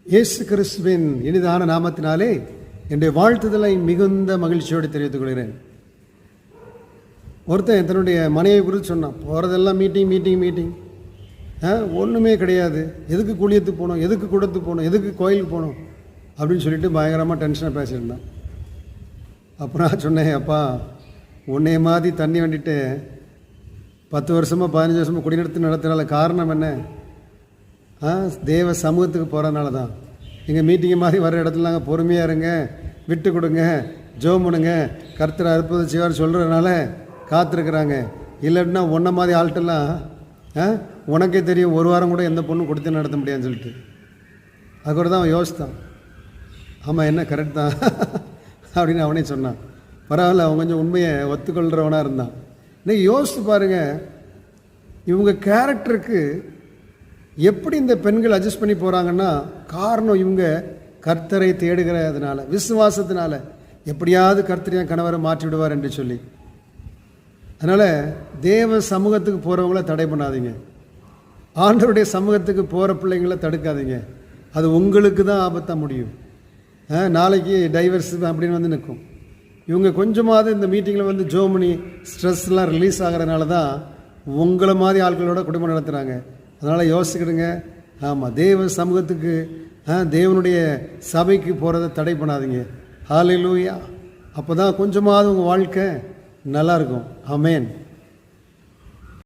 இயேசு கிறிஸ்துவின் இனிதான நாமத்தினாலே என்னுடைய வாழ்த்துதலை மிகுந்த மகிழ்ச்சியோடு தெரிவித்துக் கொள்கிறேன். ஒருத்தன் தன்னுடைய மனைவியை குறித்து சொன்னான், போகிறதெல்லாம் மீட்டிங் ஒன்றுமே கிடையாது, எதுக்கு குளியத்துக்கு போகணும், எதுக்கு கூடத்துக்கு போகணும், எதுக்கு கோயிலுக்கு போகணும் அப்படின்னு சொல்லிட்டு பயங்கரமாக டென்ஷனாக பேசியிருந்தான். அப்புறம் நான் சொன்னேன், அப்பா உன்னைய மாதிரி தண்ணி வண்டிட்டு 10 வருஷமாக 15 வருஷமாக குடிநடத்து நடத்துனால காரணம் என்ன? தேவ சமூகத்துக்கு போகிறதுனால தான். எங்கள் மீட்டிங்கை மாதிரி வர இடத்துல நாங்கள் பொறுமையாக இருங்க, விட்டு கொடுங்க, ஜெபம் பண்ணுங்க, கர்த்தர் அற்புதம் செய்வார் சொல்கிறதுனால காத்திருக்கிறாங்க. இல்லைன்னா உன்ன மாதிரி ஆள்கிட்டலாம் உனக்கே தெரியும், ஒரு வாரம் கூட எந்த பொண்ணும் கொடுத்து நடத்த முடியாதுன்னு சொல்லிட்டு. அதுக்கூட தான் அவன் யோசித்தான். ஆமாம், என்ன கரெக்ட் தான் அப்படின்னு அவனே சொன்னான். பரவாயில்ல, அவன் கொஞ்சம் உண்மையை ஒத்துக்கொள்கிறவனாக இருந்தான். இன்றைக்கி யோசித்து பாருங்கள், இவங்க கேரக்டருக்கு எப்படி இந்த பெண்கள் அட்ஜஸ்ட் பண்ணி போகிறாங்கன்னா, காரணம் இவங்க கர்த்தரை தேடுகிறதுனால, விசுவாசத்தினால. எப்படியாவது கர்த்தர் என் கணவரை மாற்றி விடுவார் என்று சொல்லி. அதனால் தேவ சமூகத்துக்கு போகிறவங்கள தடை பண்ணாதீங்க, ஆண்டவருடைய சமூகத்துக்கு போகிற பிள்ளைங்கள தடுக்காதீங்க. அது உங்களுக்கு தான் ஆபத்தாக முடியும். நாளைக்கு டைவர்ஸ் அப்படின்னு வந்து நிற்கும். இவங்க கொஞ்சமாவது இந்த மீட்டிங்கில் வந்து ஜோமனி ஸ்ட்ரெஸ்லாம் ரிலீஸ் ஆகிறதுனால தான் உங்களை மாதிரி ஆட்களோட குடும்பம் நடத்துகிறாங்க. அதனால் யோசிக்கிடுங்க. ஆமாம், தேவ சமூகத்துக்கு தேவனுடைய சபைக்கு போகிறத தடை பண்ணாதீங்க. ஹல்லேலூயா. அப்போ தான் கொஞ்சமாவது உங்கள் வாழ்க்கை நல்லாயிருக்கும். ஆமென்.